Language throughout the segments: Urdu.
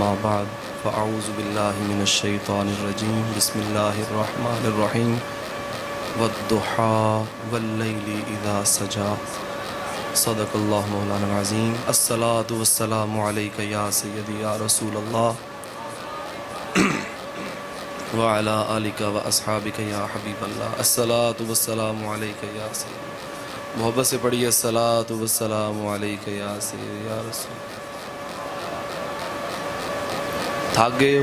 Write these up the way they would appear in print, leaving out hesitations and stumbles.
اما بعد فاعوذ باللہ من الشیطان الرجیم بسم اللہ الرحمن الرحیم والضحی واللیل اذا سجا صدق اللہ مولانا العظیم الصلاة والسلام علیک یا سیدی یا رسول اللہ وعلی آلک و اصحابک یا حبیب اللہ الصلاة والسلام علیک یا سیدی محبت سے پڑھیے الصلاة والسلام علیک یا سیدی یا رسول اللہ تھک گئے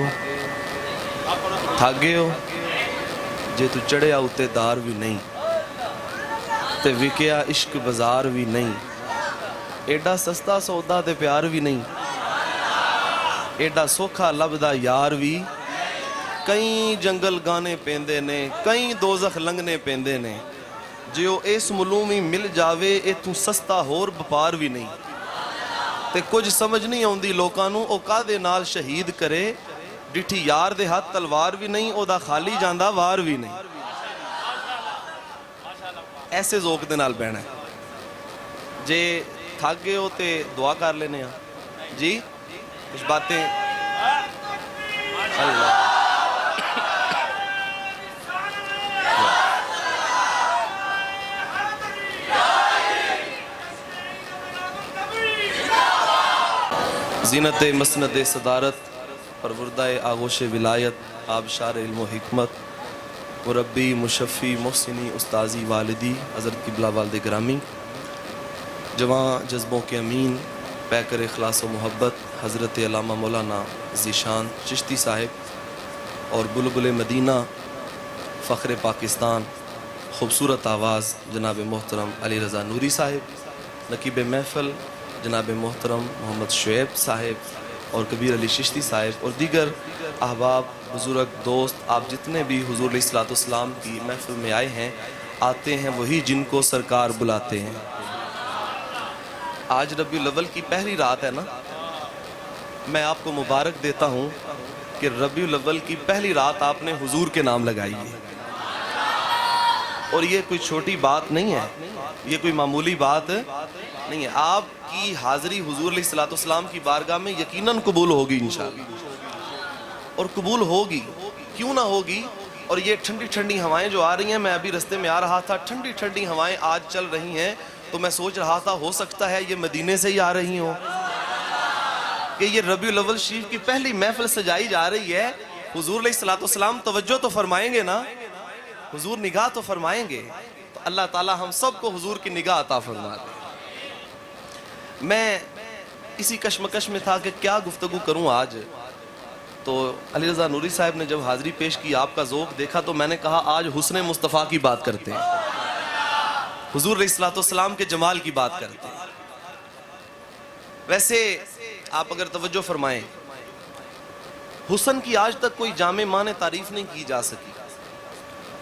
ہو جے تو چڑھیا اتے دار بھی نہیں تے وکیا عشق بازار بھی نہیں ایڈا سستا سودا تے پیار بھی نہیں ایڈا سوکھا لبدا یار بھی کئی جنگل گانے پیندے نے کئی دوزخ لنگنے پیندے نے جو اس ملومی مل جاوے اے تو سستا ہور بپار بھی نہیں تے کچھ سمجھ نہیں آؤندی لوکانوں او کادے نال شہید کرے ڈٹھی یار دے ہاتھ تلوار بھی نہیں او دا خالی جاندہ وار بھی نہیں ایسے ذوق دے نال بہنا ہے جے تھک گئے ہو تے دعا کر لینے ہیں جی کچھ باتیں اللہ زینت مسند صدارت پروردہ آغوش ولایت آبشار علم و حکمت مربی مشفی محسنی استاذی والدی حضرت قبلہ والد گرامی جوان جذبوں کے امین پیکر اخلاص و محبت حضرت علامہ مولانا ذیشان چشتی صاحب اور بلبل مدینہ فخر پاکستان خوبصورت آواز جناب محترم علی رضا نوری صاحب نقیب محفل جناب محترم محمد شعیب صاحب اور کبیر علی چشتی صاحب اور دیگر احباب بزرگ دوست آپ جتنے بھی حضور علیہ السلام کی محفل میں آئے ہیں آتے ہیں وہی جن کو سرکار بلاتے ہیں آج ربیع الاول کی پہلی رات ہے نا میں آپ کو مبارک دیتا ہوں کہ ربیع الاول کی پہلی رات آپ نے حضور کے نام لگائی ہے اور یہ کوئی چھوٹی بات نہیں ہے یہ کوئی معمولی بات نہیں ہے آپ کی حاضری حضور علیہ السلام کی بارگاہ میں یقیناً قبول ہوگی انشاءاللہ اور قبول ہوگی کیوں نہ ہوگی اور یہ ٹھنڈی ٹھنڈی ہوائیں جو آ رہی ہیں میں ابھی رستے میں آ رہا تھا ٹھنڈی ٹھنڈی ہوائیں آج چل رہی ہیں تو میں سوچ رہا تھا ہو سکتا ہے یہ مدینے سے ہی آ رہی ہوں کہ یہ ربیع الاول شریف کی پہلی محفل سجائی جا رہی ہے حضور علیہ السلام توجہ تو فرمائیں گے نا حضور نگاہ تو فرمائیں گے تو اللہ تعالی ہم سب کو حضور کی نگاہ عطا فرما دے میں اسی کشمکش میں تھا کہ کیا گفتگو کروں آج تو علی رضا نوری صاحب نے جب حاضری پیش کی آپ کا ذوق دیکھا تو میں نے کہا آج حسن مصطفیٰ کی بات کرتے ہیں حضور علیہ السلام کے جمال کی بات کرتے ہیں ویسے آپ اگر توجہ فرمائیں حسن کی آج تک کوئی جامع معنی تعریف نہیں کی جا سکی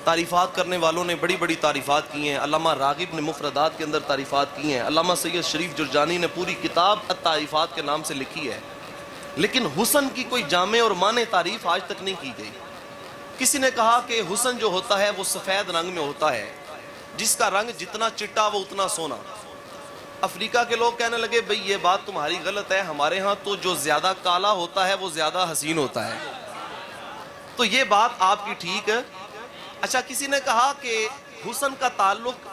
تعریفات کرنے والوں نے بڑی بڑی تعریفات کی ہیں علامہ راغب نے مفردات کے اندر تعریفات کی ہیں علامہ سید شریف جرجانی نے پوری کتاب التعریفات کے نام سے لکھی ہے لیکن حسن کی کوئی جامع اور معنی تعریف آج تک نہیں کی گئی کسی نے کہا کہ حسن جو ہوتا ہے وہ سفید رنگ میں ہوتا ہے جس کا رنگ جتنا چٹا وہ اتنا سونا افریقہ کے لوگ کہنے لگے بھئی یہ بات تمہاری غلط ہے ہمارے ہاں تو جو زیادہ کالا ہوتا ہے وہ زیادہ حسین ہوتا ہے تو یہ بات آپ کی ٹھیک ہے اچھا کسی نے کہا کہ حسن کا تعلق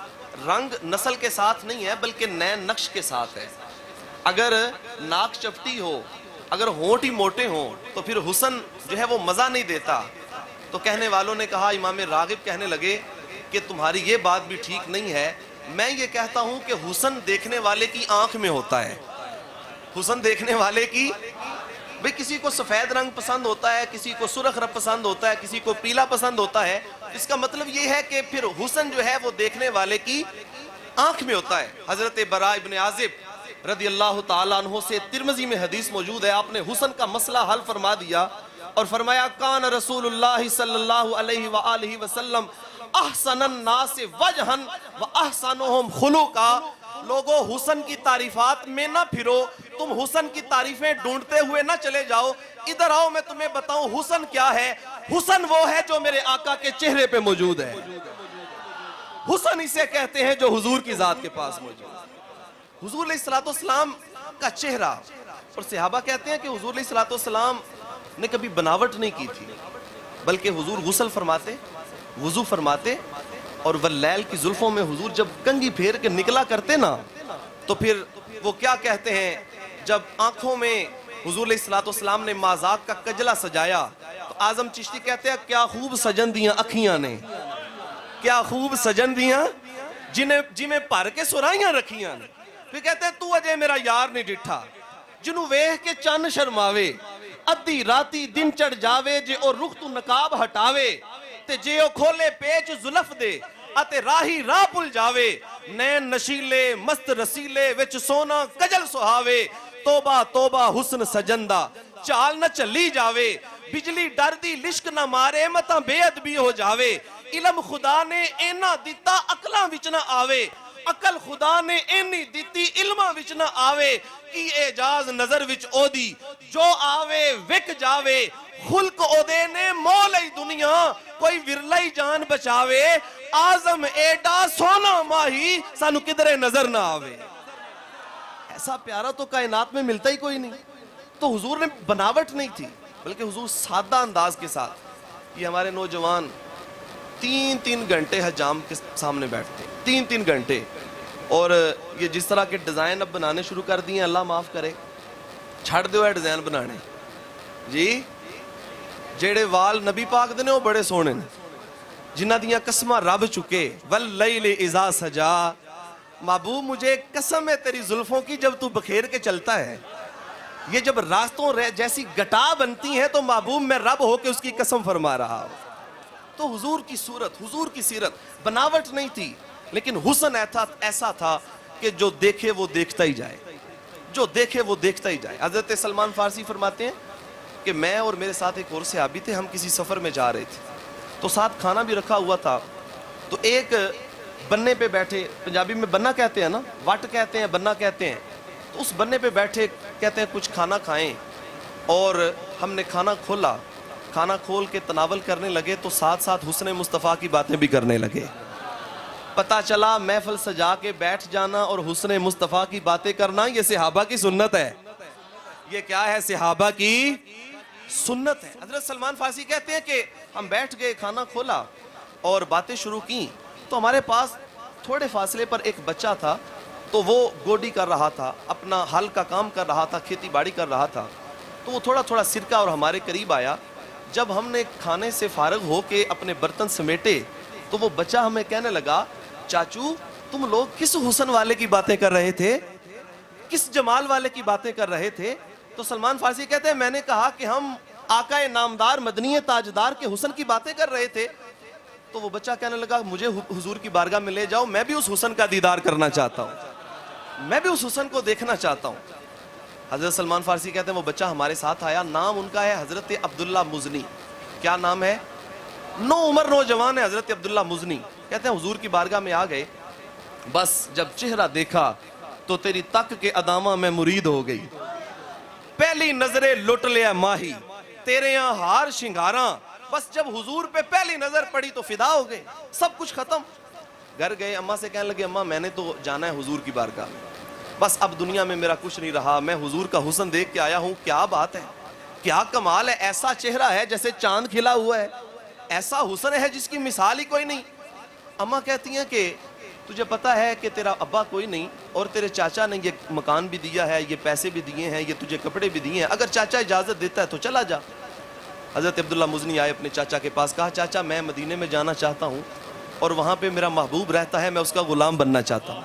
رنگ نسل کے ساتھ نہیں ہے بلکہ نئے نقش کے ساتھ ہے اگر ناک چپٹی ہو اگر ہونٹ ہی موٹے ہوں تو پھر حسن جو ہے وہ مزہ نہیں دیتا تو کہنے والوں نے کہا امام راغب کہنے لگے کہ تمہاری یہ بات بھی ٹھیک نہیں ہے میں یہ کہتا ہوں کہ حسن دیکھنے والے کی آنکھ میں ہوتا ہے حسن دیکھنے والے کی بھئی کسی کو سفید رنگ پسند ہوتا ہے کسی کو سرخ رنگ پسند ہوتا ہے کسی کو پیلا پسند ہوتا ہے اس کا مطلب یہ ہے کہ پھر حسن جو ہے وہ دیکھنے والے کی آنکھ میں ہوتا ہے حضرت براء ابن عازب رضی اللہ تعالیٰ عنہ سے ترمذی میں حدیث موجود ہے آپ نے حسن کا مسئلہ حل فرما دیا اور فرمایا کان رسول اللہ صلی اللہ علیہ وآلہ وسلم احسن الناس وجہن و احسنہم خلقا لوگوں حسن کی تعریفات میں نہ پھرو تم حسن کی تعریفیں ڈھونڈتے ہوئے نہ چلے جاؤ ادھر آؤ میں تمہیں بتاؤں حسن کیا ہے حسن وہ ہے جو میرے آقا کے چہرے پہ موجود ہے حسن اسے کہتے ہیں جو حضور کی ذات کے پاس موجود ہے حضور علیہ السلام کا چہرہ اور صحابہ کہتے ہیں کہ حضور علیہ الصلوۃ والسلام نے کبھی بناوٹ نہیں کی تھی، بلکہ حضور غسل فرماتے، وضو فرماتے، اور واللیل کی زلفوں میں حضور جب کنگھی پھیر کے نکلا کرتے نا، تو پھر وہ کیا کہتے ہیں، جب آنکھوں میں حضور علیہ الصلوۃ والسلام نے مازاق کا کجلا سجایا تو اعظم چشتی کہتے ہیں کیا خوب سجن دیاں اکھیاں نے، کیا خوب سجن دیاں جنہیں پر کے سرائیاں رکھیاں نے۔ پھر کہتے ہیں تو اجے میرا یار نہیں ڈٹھا جنوں ویکھ کے چن شرماوے، ادھی راتی دن چڑھ جاوے جے او رخ تو نقاب ہٹاوے، تے جے او کھولے پیچ زلف دے اتے راہی راہ پل جاوے، نین نشیلے مست رسیلے وچ سونا کجل سہاوے، توبہ توبہ حسن سجندہ چال نہ چلی جاوے، بجلی ڈر دی لشک نہ مارے متاں بے ادبی ہو جاوے، علم خدا نے اینا دیتا عقلاں وچ نہ آوے، عقل خدا نے اینی دیتی علماں وچ نہ آوے، ای اعجاز نظر وچ او دی جو آوے وک جاوے، خلق او دے نے مولی دنیا کوئی ورلائی جان بچاوے، آزم ایڈا سونا ماہی سانو کدرے نظر نہ آوے۔ ایسا پیارا تو کائنات میں ملتا ہی کوئی نہیں۔ تو حضور نے بناوٹ نہیں تھی، بلکہ حضور سادہ انداز کے ساتھ، یہ ہمارے نوجوان 3 گھنٹے حجام کے سامنے بیٹھتے ہیں، 3 گھنٹے، اور یہ جس طرح کے ڈیزائن اب بنانے شروع کر دیے، اللہ معاف کرے، چھڑ دیو ہے ڈیزائن بنانے جی، جیڑے وال نبی پاک دینے وہ بڑے سونے نے، جنہ دیاں قسمہ رب چکے، واللیل اذا سجا، محبوب مجھے قسم ہے تیری زلفوں کی جب تو بکھیر کے چلتا ہے، یہ جب راستوں جیسی گٹا بنتی ہیں تو محبوب میں رب ہو کے اس کی قسم فرما رہا ہوں۔ تو حضور کی صورت، حضور کی سیرت بناوٹ نہیں تھی، لیکن حسن ایسا تھا کہ جو دیکھے وہ دیکھتا ہی جائے، جو دیکھے وہ دیکھتا ہی جائے۔ حضرت سلمان فارسی فرماتے ہیں کہ میں اور میرے ساتھ ایک اور صحابی تھے، ہم کسی سفر میں جا رہے تھے، تو ساتھ کھانا بھی رکھا ہوا تھا، تو ایک بننے پہ بیٹھے، پنجابی میں بننا کہتے ہیں نا، وٹ کہتے ہیں، بننا کہتے ہیں، تو اس بننے پہ بیٹھے کہتے ہیں کچھ کھانا کھائیں، اور ہم نے کھانا کھولا، کھانا کھول کے تناول کرنے لگے تو ساتھ ساتھ حسن مصطفیٰ کی باتیں بھی کرنے لگے۔ پتہ چلا محفل سجا کے بیٹھ جانا اور حسن مصطفیٰ کی باتیں کرنا یہ صحابہ کی سنت ہے۔ یہ کیا ہے؟ صحابہ کی سنت ہے۔ حضرت سلمان فارسی کہتے ہیں کہ ہم بیٹھ گئے، کھانا کھولا اور باتیں شروع کی، تو ہمارے پاس تھوڑے فاصلے پر ایک بچہ تھا، تو وہ گوڈی کر رہا تھا، اپنا ہل کا کام کر رہا تھا، کھیتی باڑی کر رہا تھا، تو وہ تھوڑا تھوڑا سرکہ اور ہمارے قریب آیا۔ جب ہم نے کھانے سے فارغ ہو کے اپنے برتن سمیٹے تو وہ بچہ ہمیں کہنے لگا، چاچو تم لوگ کس حسن والے کی باتیں کر رہے تھے، کس جمال والے کی باتیں کر رہے تھے؟ تو سلمان فارسی کہتے ہیں میں نے کہا کہ ہم آقا نامدار مدنی تاجدار کے حسن کی باتیں کر رہے تھے۔ تو وہ بچہ کہنے لگا مجھے حضور کی بارگاہ میں لے جاؤ، میں بھی اس حسن کا دیدار کرنا چاہتا ہوں، میں بھی اس حسن کو دیکھنا چاہتا ہوں۔ حضرت سلمان فارسی کہتے ہیں وہ بچہ ہمارے ساتھ آیا، نام ان کا ہے حضرت عبداللہ مزنی۔ کیا نام ہے؟ عمر نوجوان ہے حضرت عبداللہ مزنی۔ کہتے ہیں حضور کی بارگاہ میں آ گئے، بس جب چہرہ دیکھا تو تیری تک کے ادامہ میں مرید ہو گئی، پہلی نظریں لٹ لیا ماہی تیرے یہاں ہار شنگاراں، بس جب حضور پہ پہلی نظر پڑی تو فدا ہو گئے، سب کچھ ختم۔ گھر گئے، اماں سے کہنے لگے اماں میں نے تو جانا ہے حضور کی بارگاہ میں، بس اب دنیا میں میرا کچھ نہیں رہا، میں حضور کا حسن دیکھ کے آیا ہوں، کیا بات ہے، کیا کمال ہے، ایسا چہرہ ہے جیسے چاند کھلا ہوا ہے، ایسا حسن ہے جس کی مثال ہی کوئی نہیں۔ اماں کہتی ہیں کہ تجھے پتا ہے کہ تیرا ابا کوئی نہیں اور تیرے چاچا نے یہ مکان بھی دیا ہے، یہ پیسے بھی دیے ہیں، یہ تجھے کپڑے بھی دیے ہیں، اگر چاچا اجازت دیتا ہے تو چلا جا۔ حضرت عبداللہ مزنی آئے اپنے چاچا کے پاس، کہا چاچا میں مدینے میں جانا چاہتا ہوں اور وہاں پہ میرا محبوب رہتا ہے، میں اس کا غلام بننا چاہتا ہوں۔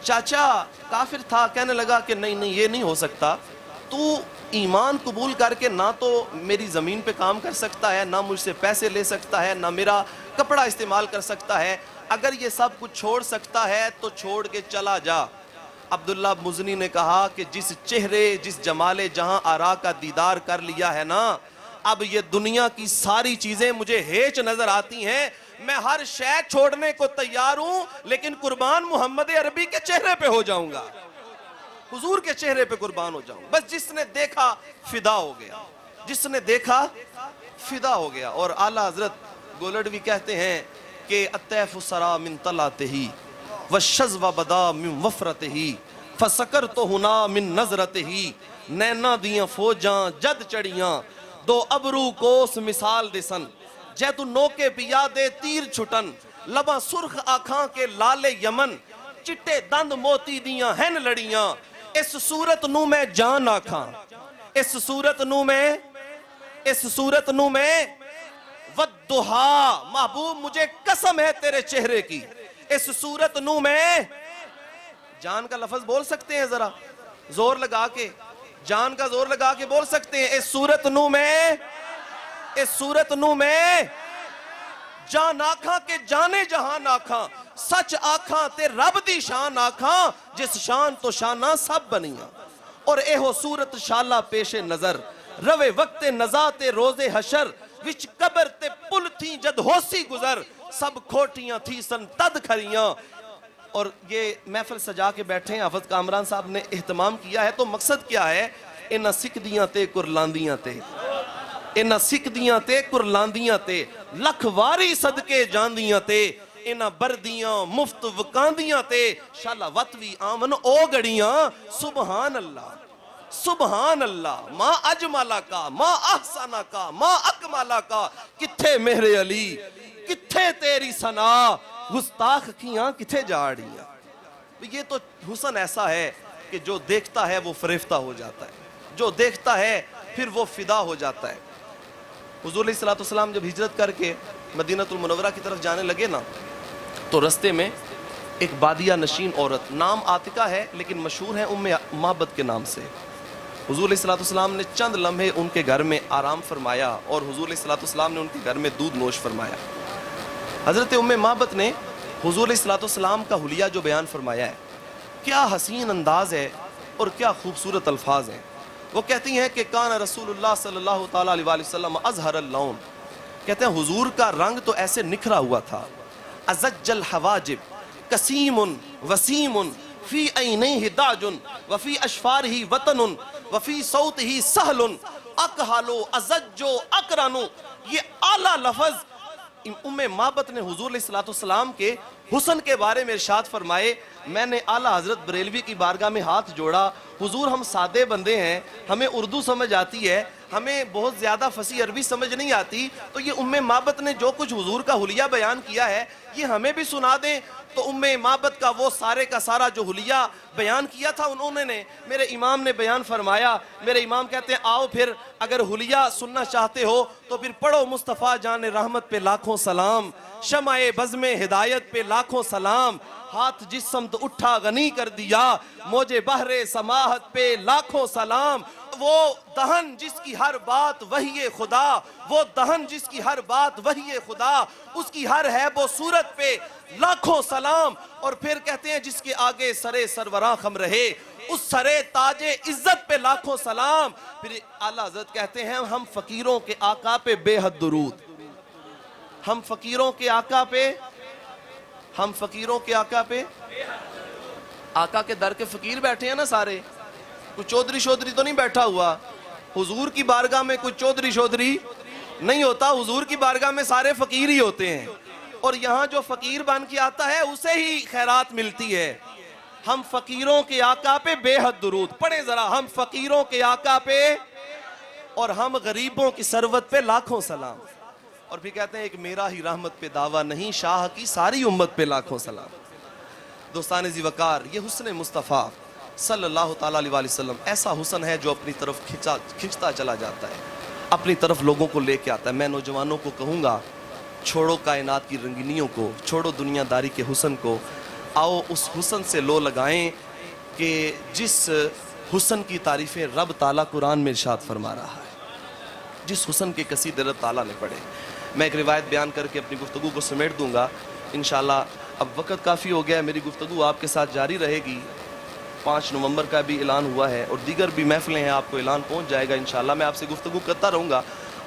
چاچا کافر تھا، کہنے لگا کہ نہیں نہیں یہ نہیں ہو سکتا، تو ایمان قبول کر کے نہ تو میری زمین پہ کام کر سکتا ہے، نہ مجھ سے پیسے لے سکتا ہے، نہ میرا کپڑا استعمال کر سکتا ہے، اگر یہ سب کچھ چھوڑ سکتا ہے تو چھوڑ کے چلا جا۔ عبداللہ مزنی نے کہا کہ جس چہرے جس جمال جہاں آرا کا دیدار کر لیا ہے نا، اب یہ دنیا کی ساری چیزیں مجھے ہیچ نظر آتی ہیں، میں ہر شے چھوڑنے کو تیار ہوں لیکن قربان محمد عربی کے چہرے پہ ہو جاؤں گا، حضور کے چہرے پہ قربان ہو جاؤں۔ بس جس نے دیکھا فدا ہو گیا، جس نے دیکھا فدا ہو گیا۔ اور اعلیٰ حضرت گولڈوی کہتے ہیں کہ الطیف سرا من طلعتہ والشذو بدا من وفرتہ فسکر تو ہنا من نظرت ہی نینا دیاں فوجاں جد چڑیاں دو ابرو کوس مثال دے سن جے تو نوکے پیا دے تیر چھٹن لباں سرخ آکھاں کے لالے یمن چٹے دند موتی دیاں ہن لڑیاں اس صورت نو میں جان آکھاں اس صورت نو میں ودہا محبوب مجھے قسم ہے تیرے چہرے کی اس صورت نو میں جان کا لفظ بول سکتے ہیں ذرا زور لگا کے جان کا زور لگا کے بول سکتے ہیں اس صورت نو میں جان آکھاں کے جانے جہان آکھاں سچ آکھاں تے رب دی شان آکھاں جس شان تو شانہ سب بنیاں اور ایہو صورت شالا پیش نظر روے وقت نزات روز حشر وچ قبر تے پل تھی جد ہوسی گزر سب کھوٹیاں تھی سن تد کھریاں اور یہ محفل سجا کے بیٹھے ہیں حافظ کامران صاحب نے اہتمام کیا ہے تو مقصد کیا ہے انہاں سکھ دیاں تے کرلاندیاں تے انہاں سکھ دیاں تے کرلاندیاں تے لکھ واری صدقے جاندیاں تے انہاں بردیاں مفت وکاندیاں تے شالا وطوی آمن او گڑیاں سبحان اللہ ما اجمالا کا ما احسانا کا ما اکمالا کا کتھے مہر علی کتھے تیری ثنا گستاخ کیاں کتھے جاڑیاں یہ تو حسن ایسا ہے کہ جو دیکھتا ہے وہ فریفتہ ہو جاتا ہے جو دیکھتا ہے پھر وہ فدا ہو جاتا ہے حضور علیہ السلام جب ہجرت کر کے مدینہ المنورہ کی طرف جانے لگے نا تو رستے میں ایک بادیہ نشین عورت نام عاتقہ ہے لیکن مشہور ہے ام محبت کے نام سے حضور علیہ السلام نے چند لمحے ان کے گھر میں آرام فرمایا اور حضور علیہ السلام نے ان کے گھر میں دودھ نوش فرمایا حضرت ام محبت نے حضور علیہ السلام کا حلیہ جو بیان فرمایا ہے کیا حسین انداز ہے اور کیا خوبصورت الفاظ ہیں وہ کہتی ہیں کہ کان رسول اللہ صلی اللہ تعالیٰ علیہ وسلم ازہر اللون کہتے ہیں حضور کا رنگ تو ایسے نکھرا ہوا تھا ازج الحواجب قسیم وسیم فی عینیہ داج وفی اشفارہ وطن وفی صوتہ سہل اکحلو ازجو اکرنو یہ اعلیٰ لفظ ام محبت نے حضور علیہ السلام کے حسن کے بارے میں ارشاد فرمائے میں نے اعلیٰ حضرت بریلوی کی بارگاہ میں ہاتھ جوڑا حضور ہم سادے بندے ہیں ہمیں اردو سمجھ آتی ہے ہمیں بہت زیادہ فصیح عربی سمجھ نہیں آتی تو یہ ام محبت نے جو کچھ حضور کا حلیہ بیان کیا ہے یہ ہمیں بھی سنا دیں تو ام محبت کا وہ سارے کا سارا جو حلیہ بیان کیا تھا انہوں نے میرے امام نے بیان فرمایا میرے امام کہتے ہیں آؤ پھر اگر حلیہ سننا چاہتے ہو تو پھر پڑھو مصطفیٰ جان رحمت پہ لاکھوں سلام شمع بزم ہدایت پہ لاکھوں سلام ہاتھ جس سمت اٹھا غنی کر دیا موجے بحر سماحت پہ لاکھوں سلام وہ دہن جس کی ہر بات وحی خدا وہ دہن جس کی ہر بات وحی خدا اس کی ہر حیب و صورت پہ لاکھوں سلام اور پھر کہتے ہیں جس کے آگے سرے سروراں خم رہے اس سرے تاج عزت پہ لاکھوں سلام پھر اعلیٰ حضرت کہتے ہیں ہم فقیروں کے آقا پہ بے حد درود ہم فقیروں کے آقا پہ آقا کے در کے فقیر بیٹھے ہیں نا سارے کوئی چودری شودری تو نہیں بیٹھا ہوا حضور کی بارگاہ میں کوئی چودری شودری نہیں ہوتا حضور کی بارگاہ میں سارے فقیر ہی ہوتے ہیں اور یہاں جو فقیر بن کے آتا ہے اسے ہی خیرات ملتی ہے ہم فقیروں کے آقا پہ بے حد درود پڑھیں ذرا ہم فقیروں کے آقا پہ اور ہم غریبوں کی ثروت پہ لاکھوں سلام اور پھر کہتے ہیں ایک میرا ہی رحمت پہ دعویٰ نہیں شاہ کی ساری امت پہ لاکھوں سلام دوستان ذی وقار یہ حسن مصطفیٰ صلی اللہ تعالیٰ علیہ وسلم ایسا حسن ہے جو اپنی طرف کھنچتا چلا جاتا ہے اپنی طرف لوگوں کو لے کے آتا ہے میں نوجوانوں کو کہوں گا چھوڑو کائنات کی رنگینیوں کو چھوڑو دنیا داری کے حسن کو آؤ اس حسن سے لو لگائیں کہ جس حسن کی تعریفیں رب تعالیٰ قرآن میں ارشاد فرما رہا ہے جس حسن کے قصیدے رب تعالیٰ نے پڑھے میں ایک روایت بیان کر کے اپنی گفتگو کو سمیٹ دوں گا انشاءاللہ اب وقت کافی ہو گیا ہے میری گفتگو آپ کے ساتھ جاری رہے گی 5 نومبر کا بھی اعلان ہوا ہے اور دیگر بھی محفلیں ہیں آپ کو اعلان پہنچ جائے گا انشاءاللہ میں آپ سے گفتگو کرتا رہوں گا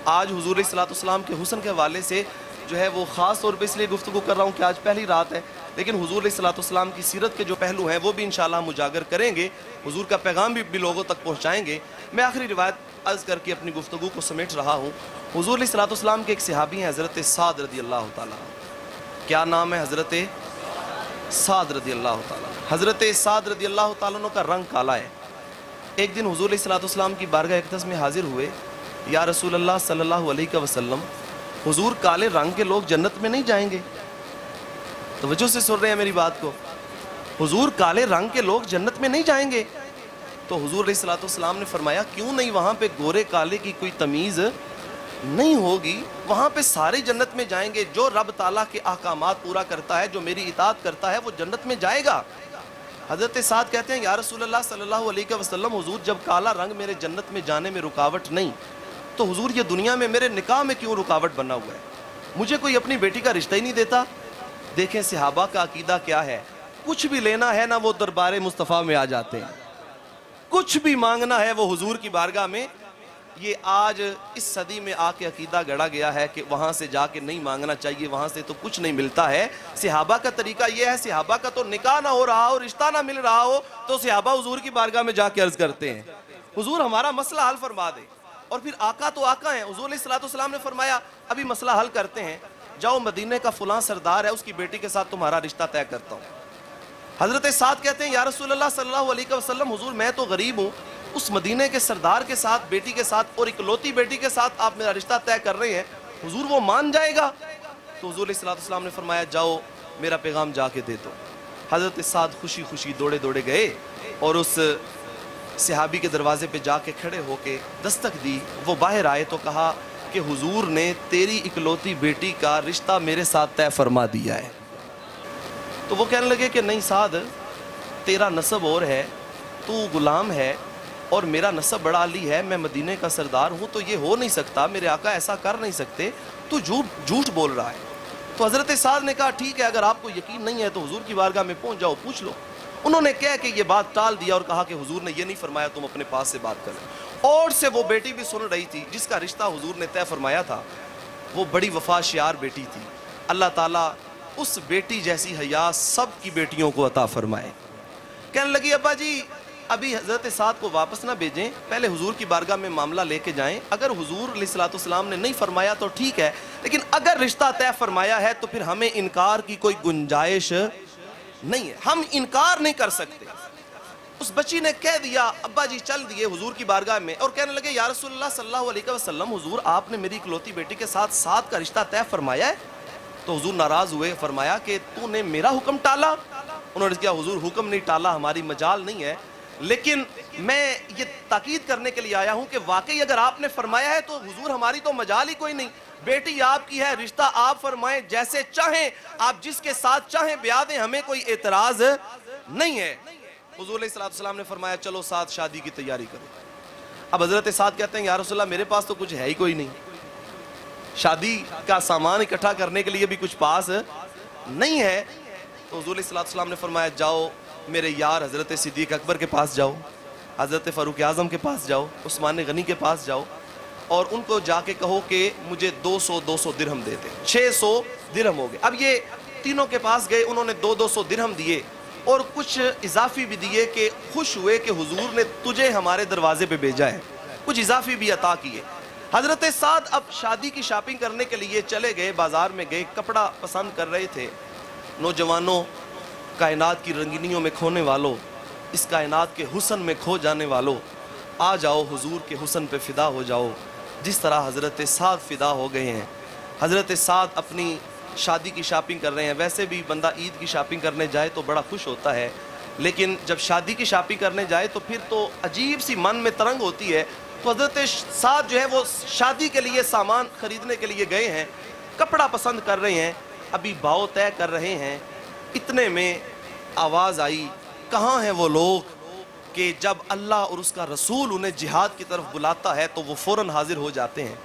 آج حضور علیہ السلام کے حسن کے حوالے سے جو ہے وہ خاص طور پہ اس لیے گفتگو کر رہا ہوں کہ آج پہلی رات ہے لیکن حضور علیہ السلام کی سیرت کے جو پہلو ہیں وہ بھی انشاءاللہ ہم اجاگر کریں گے حضور کا پیغام بھی لوگوں تک پہنچائیں گے میں آخری روایت عرض کر کے اپنی گفتگو کو سمیٹ رہا ہوں حضور علیہ السلام کے ایک صحابی ہیں حضرت سعد رضی اللہ تعالیٰ کیا نام ہے حضرت سعد رضی اللہ تعالیٰ حضرت سعد رضی اللہ تعالیٰ عنہ کا رنگ کالا ہے. ایک دن حضور علیہ السلام کی بارگاہ اقدس میں حاضر ہوئے. یا رسول اللہ صلی اللہ علیہ وسلم، حضور کالے رنگ کے لوگ جنت میں نہیں جائیں گے؟ توجہ سے سن رہے ہیں میری بات کو. حضور کالے رنگ کے لوگ جنت میں نہیں جائیں گے؟ تو حضور علیہ السلام نے فرمایا کیوں نہیں، وہاں پہ گورے کالے کی کوئی تمیز نہیں ہوگی، وہاں پہ سارے جنت میں جائیں گے. جو رب تعالیٰ کے احکامات پورا کرتا ہے، جو میری اطاعت کرتا ہے، وہ جنت میں جائے گا. حضرت سعد کہتے ہیں یا رسول اللہ صلی اللہ علیہ وسلم، حضور جب کالا رنگ میرے جنت میں جانے میں رکاوٹ نہیں، تو حضور یہ دنیا میں میرے نکاح میں کیوں رکاوٹ بنا ہوا ہے؟ مجھے کوئی اپنی بیٹی کا رشتہ ہی نہیں دیتا. دیکھیں صحابہ کا عقیدہ کیا ہے، کچھ بھی لینا ہے نا وہ دربار مصطفیٰ میں آ جاتے ہیں، کچھ بھی مانگنا ہے وہ حضور کی بارگاہ میں. یہ آج اس صدی میں آ کے عقیدہ گڑا گیا ہے کہ وہاں سے جا کے نہیں مانگنا چاہیے، وہاں سے تو کچھ نہیں ملتا ہے. صحابہ کا طریقہ یہ ہے، صحابہ کا تو نکاح نہ ہو رہا ہو، رشتہ نہ مل رہا ہو، تو صحابہ حضور کی بارگاہ میں جا کے عرض کرتے ہیں حضور ہمارا مسئلہ حل فرما دے. اور پھر آقا تو آقا ہیں. حضور علیہ السلام نے فرمایا ابھی مسئلہ حل کرتے ہیں، جاؤ مدینے کا فلاں سردار ہے، اس کی بیٹی کے ساتھ تمہارا رشتہ طے کرتا ہوں. حضرت سعد کہتے ہیں یا رسول اللہ صلی اللہ علیہ وسلم، حضور میں تو غریب ہوں، اس مدینے کے سردار کے ساتھ، بیٹی کے ساتھ، اور اکلوتی بیٹی کے ساتھ آپ میرا رشتہ طے کر رہے ہیں، حضور وہ مان جائے گا؟ تو حضور علیہ السلام نے فرمایا جاؤ میرا پیغام جا کے دے دو. حضرت سعد خوشی خوشی دوڑے دوڑے گئے اور اس صحابی کے دروازے پہ جا کے کھڑے ہو کے دستک دی. وہ باہر آئے تو کہا کہ حضور نے تیری اکلوتی بیٹی کا رشتہ میرے ساتھ طے فرما دیا ہے. تو وہ کہنے لگے کہ نہیں سعد، تیرا نسب اور ہے، تو غلام ہے اور میرا نسب بڑا علی ہے، میں مدینے کا سردار ہوں، تو یہ ہو نہیں سکتا، میرے آقا ایسا کر نہیں سکتے، تو جھوٹ بول رہا ہے. تو حضرت سعد نے کہا ٹھیک ہے، اگر آپ کو یقین نہیں ہے تو حضور کی بارگاہ میں پہنچ جاؤ، پوچھ لو. انہوں نے کہہ کہ یہ بات ٹال دیا اور کہا کہ حضور نے یہ نہیں فرمایا، تم اپنے پاس سے بات کر لیں. اور سے وہ بیٹی بھی سن رہی تھی جس کا رشتہ حضور نے طے فرمایا تھا. وہ بڑی وفا شیار بیٹی تھی. اللہ تعالیٰ اس بیٹی جیسی حیا سب کی بیٹیوں کو عطا فرمائے. کہنے لگی ابا جی ابھی حضرت سعد کو واپس نہ بھیجیں، پہلے حضور کی بارگاہ میں معاملہ لے کے جائیں. اگر حضور علیہ السلام نے نہیں فرمایا تو ٹھیک ہے، لیکن اگر رشتہ طے فرمایا ہے تو پھر ہمیں انکار کی کوئی گنجائش نہیں ہے، ہم انکار نہیں کر سکتے. اس بچی نے کہہ دیا، ابا جی چل دیے حضور کی بارگاہ میں اور کہنے لگے یا رسول اللہ صلی اللہ علیہ وسلم، حضور آپ نے میری اکلوتی بیٹی کے ساتھ سعد کا رشتہ طے فرمایا ہے؟ تو حضور ناراض ہوئے، فرمایا کہ تو نے میرا حکم ٹالا. انہوں نے کہا حضور حکم نہیں ٹالا، ہماری مجال نہیں ہے، لیکن میں یہ تاکید کرنے کے لیے آیا ہوں کہ واقعی اگر آپ نے فرمایا ہے تو حضور ہماری تو مجال ہی کوئی نہیں. بیٹی آپ کی ہے، رشتہ آپ فرمائیں، جیسے چاہیں آپ جس کے ساتھ چاہیں بیاہ دیں، ہمیں کوئی اعتراض نہیں ہے. حضور علیہ السلام نے فرمایا چلو سعد شادی کی تیاری کرو. اب حضرت سعد کہتے ہیں یا رسول اللہ میرے پاس تو کچھ ہے ہی کوئی نہیں، شادی کا سامان اکٹھا کرنے کے لیے بھی کچھ پاس نہیں ہے. تو حضور علیہ السلام نے فرمایا جاؤ میرے یار حضرت صدیق اکبر کے پاس جاؤ، حضرت فاروق اعظم کے پاس جاؤ، عثمان غنی کے پاس جاؤ، اور ان کو جا کے کہو کہ مجھے 200 درہم دے دیں. 600 درہم ہو گئے. اب یہ تینوں کے پاس گئے، انہوں نے 200 درہم دیے اور کچھ اضافی بھی دیے کہ خوش ہوئے کہ حضور نے تجھے ہمارے دروازے پہ بھیجا ہے، کچھ اضافی بھی عطا کیے. حضرت سعد اب شادی کی شاپنگ کرنے کے لیے چلے گئے، بازار میں گئے، کپڑا پسند کر رہے تھے. نوجوانوں، کائنات کی رنگینیوں میں کھونے والوں، اس کائنات کے حسن میں کھو جانے والوں، آ جاؤ حضور کے حسن پہ فدا ہو جاؤ جس طرح حضرت سعد فدا ہو گئے ہیں. حضرت سعد اپنی شادی کی شاپنگ کر رہے ہیں. ویسے بھی بندہ عید کی شاپنگ کرنے جائے تو بڑا خوش ہوتا ہے، لیکن جب شادی کی شاپنگ کرنے جائے تو پھر تو عجیب سی من میں ترنگ ہوتی ہے. تو حضرت سعد جو ہے وہ شادی کے لیے سامان خریدنے کے لیے گئے ہیں، کپڑا پسند کر رہے ہیں، ابھی بھاؤ طے کر رہے ہیں. اتنے میں آواز آئی، کہاں ہیں وہ لوگ کہ جب اللہ اور اس کا رسول انہیں جہاد کی طرف بلاتا ہے تو وہ فوراً حاضر ہو جاتے ہیں؟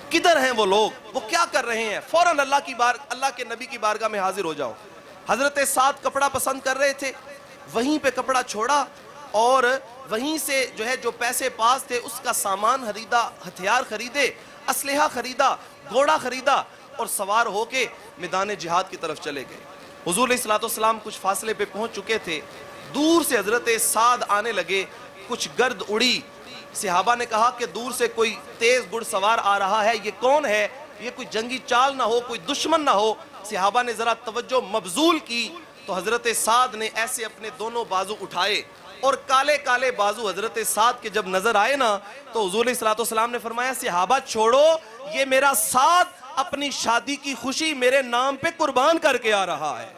کدھر ہیں وہ لوگ؟ وہ کیا کر رہے ہیں؟ فوراً اللہ کے نبی کی بارگاہ میں حاضر ہو جاؤ. حضرت سعد کپڑا پسند کر رہے تھے، وہیں پہ کپڑا چھوڑا اور وہیں سے جو ہے جو پیسے پاس تھے اس کا سامان خریدا، ہتھیار خریدے، اسلحہ خریدا، گھوڑا خریدا اور سوار ہو کے میدان جہاد کی طرف چلے گئے. حضور علیہ السلام کچھ فاصلے پہ پہنچ چکے تھے. دور سے حضرت سعد آنے لگے، کچھ گرد اڑی. صحابہ نے کہا کہ دور سے کوئی تیز گھڑ سوار آ رہا ہے، یہ کون ہے؟ یہ کوئی جنگی چال نہ ہو، کوئی دشمن نہ ہو. صحابہ نے ذرا توجہ مبذول کی تو حضرت سعد نے ایسے اپنے دونوں بازو اٹھائے اور کالے کالے بازو حضرت سعد کے جب نظر آئے نا تو حضور علیہ الصلوۃ والسلام نے فرمایا صحابہ چھوڑو، یہ میرا سعد اپنی شادی کی خوشی میرے نام پہ قربان کر کے آ رہا ہے،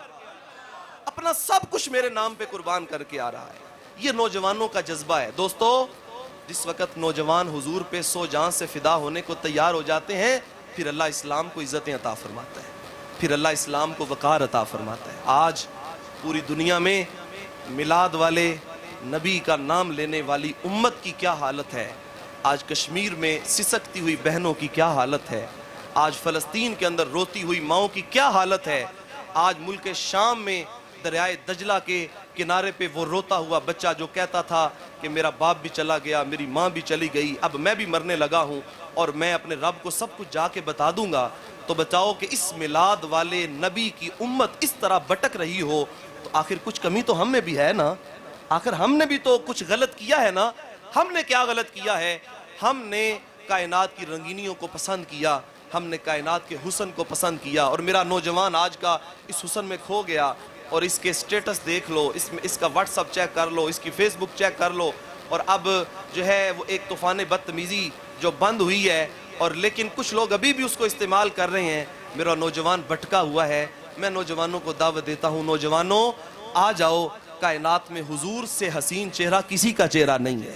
اپنا سب کچھ میرے نام پہ قربان کر کے آ رہا ہے۔ یہ نوجوانوں کا جذبہ ہے دوستو۔ جس وقت نوجوان حضور پہ سو جان سے فدا ہونے کو تیار ہو جاتے ہیں، پھر اللہ اسلام کو عزتیں عطا فرماتا ہے، پھر اللہ اسلام کو وقار عطا فرماتا ہے۔ آج پوری دنیا میں میلاد والے، نبی کا نام لینے والی امت کی کیا حالت ہے، آج کشمیر میں سسکتی ہوئی بہنوں کی کیا حالت ہے، آج فلسطین کے اندر روتی ہوئی ماؤں کی کیا حالت ہے، آج ملک شام میں دریائے دجلہ کے کنارے پہ وہ روتا ہوا بچہ جو کہتا تھا کہ میرا باپ بھی چلا گیا، میری ماں بھی چلی گئی، اب میں بھی مرنے لگا ہوں اور میں اپنے رب کو سب کچھ جا کے بتا دوں گا، تو بتاؤ کہ اس میلاد والے نبی کی امت اس طرح بٹک رہی ہو تو آخر کچھ کمی تو ہم میں بھی ہے نا، آخر ہم نے بھی تو کچھ غلط کیا ہے نا۔ ہم نے کیا غلط کیا ہے؟ ہم نے کائنات کی رنگینیوں کو پسند کیا، ہم نے کائنات کے حسن کو پسند کیا، اور میرا نوجوان آج کا اس حسن میں کھو گیا، اور اس کے سٹیٹس دیکھ لو، اس کا واٹس اپ چیک کر لو، اس کی فیس بک چیک کر لو، اور اب جو ہے وہ ایک طوفان بدتمیزی جو بند ہوئی ہے، اور لیکن کچھ لوگ ابھی بھی اس کو استعمال کر رہے ہیں۔ میرا نوجوان بھٹکا ہوا ہے۔ میں نوجوانوں کو دعوت دیتا ہوں، نوجوانوں آ جاؤ، کائنات میں حضور سے حسین چہرہ کسی کا چہرہ نہیں ہے۔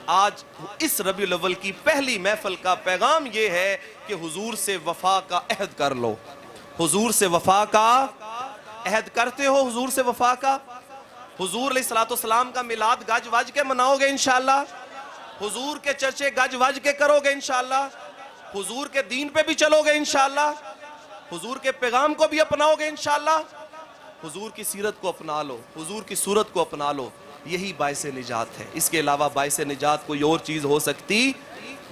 آج اس ربیع الاول کی پہلی محفل کا پیغام یہ ہے کہ حضور سے وفا کا عہد کر لو۔ حضور سے وفا کا عہد کرتے ہو؟ حضور سے وفا کا؟ حضور علیہ الصلوۃ والسلام کا میلاد گج وج کے مناؤ گے انشاءاللہ؟ حضور کے چرچے گج وج کے کرو گے انشاءاللہ؟ حضور کے دین پہ بھی چلو گے انشاءاللہ؟ حضور کے پیغام کو بھی اپناؤ گے انشاءاللہ؟ حضور کی سیرت کو اپنا لو، حضور کی صورت کو اپنا لو، یہی باعث نجات ہے۔ اس کے علاوہ باعث نجات کوئی اور چیز ہو سکتی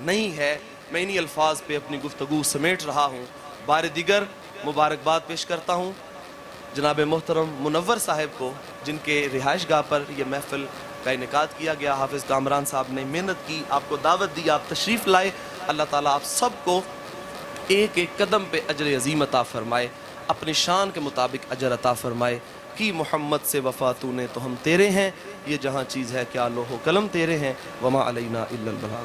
نہیں ہے۔ میں انہی الفاظ پہ اپنی گفتگو سمیٹ رہا ہوں۔ بار دیگر مبارکباد پیش کرتا ہوں جناب محترم منور صاحب کو، جن کے رہائش گاہ پر یہ محفل کا انعقاد کیا گیا۔ حافظ کامران صاحب نے محنت کی، آپ کو دعوت دی، آپ تشریف لائے۔ اللہ تعالیٰ آپ سب کو ایک ایک قدم پہ اجر عظیم عطا فرمائے، اپنی شان کے مطابق اجر عطا فرمائے۔ کی محمد سے وفا تو نے تو ہم تیرے ہیں، یہ جہاں چیز ہے کیا لوح و قلم تیرے ہیں، وما علینا الا البلاغ۔